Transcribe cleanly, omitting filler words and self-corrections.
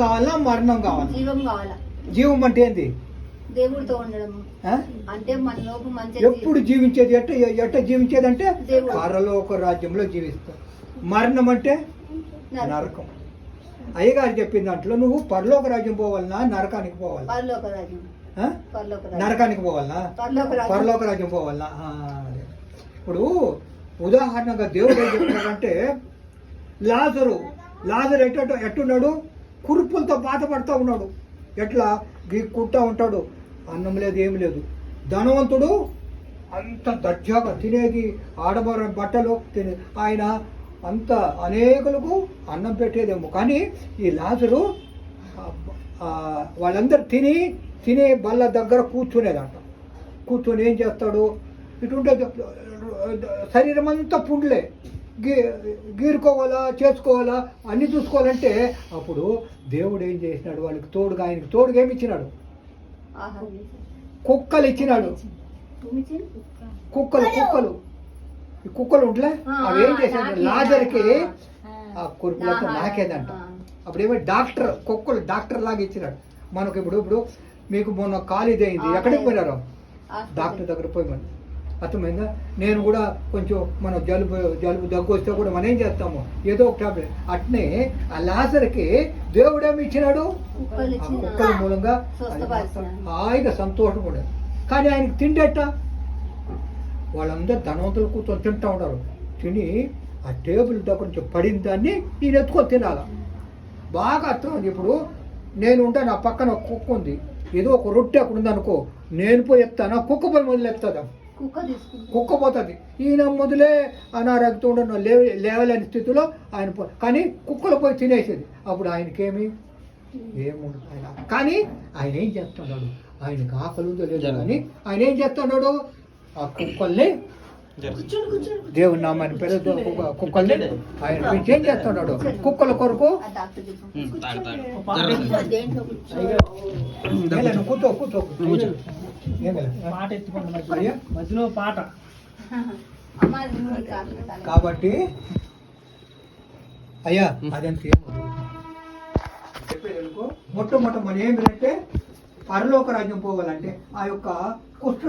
కావాలా మరణం కావాలా? జీవం కావాలా? జీవం అంటే ఏంది? దేవుడితో ఉండడం అంటే మన లోపల మంచి. ఎప్పుడు జీవించేది? ఎట్ట జీవించేది అంటే దేవుడు. పరలోక రాజ్యంలో జీవిస్తాం. మరణం అంటే నరకం. అయ్యగారు చెప్పిన దాంట్లో నువ్వు పరలోక రాజ్యం పోవాలన్నా నరకానికి పోవాలి? పరలోక రాజ్యం. నరకానికి పోవాలన్నా పరలోక రాజ్యం పోవాలన్నా? ఇప్పుడు ఉదాహరణగా దేవుడు ఏం చెప్తున్నాడంటే లాజరు ఎట్టున్నాడు? కురుపులతో బాధపడుతూ ఉన్నాడు. ఎట్లా గీక్కుంటా ఉంటాడు, అన్నం లేదు ఏమి లేదు. ధనవంతుడు అంత దర్జాగా తినేది, ఆడబోర బట్టలు తినే ఆయన అంత అనేకులకు అన్నం పెట్టేదేమో. కానీ ఈ లాజరు వాళ్ళందరూ తినే బల్ల దగ్గర కూర్చునేదంట. కూర్చొని ఏం చేస్తాడు? ఇటుంటే శరీరం అంతా పుండ్లే, గీరుకోవాలా, చేసుకోవాలా, అన్ని చూసుకోవాలంటే అప్పుడు దేవుడు ఏం చేసినాడు? వాళ్ళకి తోడుగా, ఆయనకి తోడుగా ఏమి ఇచ్చినాడు? కుక్కలు ఇచ్చినాడు. కుక్కలు ఉంటలే, అవి ఏం చేసినాడు? లాజర్కి ఆ కురుపులతో నాకేదంట. అప్పుడేమో కుక్కలు డాక్టర్ లాగా ఇచ్చినాడు మనకు. ఇప్పుడు మీకు మొన్న కాలు ఇదైంది, ఎక్కడికి పోయినారు? డాక్టర్ దగ్గర పోయి. అర్థమైందా? నేను కూడా కొంచెం మనం జలుబు దగ్గు వస్తే కూడా మనం ఏం చేస్తాము? ఏదో ఒక టాబ్లెట్. అట్నే ఆ లాజర్కి దేవుడేమి ఇచ్చినాడు? ఆ కుక్కల మూలంగా హాయిగా సంతోషం కూడా. కానీ ఆయనకి తిండేట? వాళ్ళందరూ ధనవంతులు కూర్చొని తింటూ ఉన్నారు. తిని ఆ టేబుల్ దగ్గర నుంచి పడిన దాన్ని నేను ఎత్తుకొని తినాలా? బాగా అర్థమైంది. ఇప్పుడు నేను ఉంటా, నా పక్కన ఒక కుక్క ఉంది, ఏదో ఒక రొట్టె అక్కడ ఉంది అనుకో, నేను పోయి ఎత్తాను, కుక్క పోయి మొదలు ఎత్తుందా? కుక్క పోతుంది. ఈయన మొదలే అనారోగ్యంతో ఉండడం, లేవలేని స్థితిలో ఆయన కానీ కుక్కలు పోయి తినేసేది. అప్పుడు ఆయనకేమి ఏముండదు ఆయన. కానీ ఆయన ఏం చేస్తున్నాడు? ఆయనకు ఆకలి ఉందో లేదో కానీ ఆయన ఏం చేస్తున్నాడు? ఆ కుక్కల్ని, దేవుని నామాన్ని పేరు కుక్కల్ని ఆయన గురించి ఏం చేస్తున్నాడు? కుక్కల కొరకు కూర్చో మధ్యలో పాట. కాబట్టి అయ్యా అదంతా చెప్పేది మొట్టమొదట మనం ఏమిటంటే పరలోక రాజ్యం పోవాలంటే ఆ యొక్క కుష్ఠ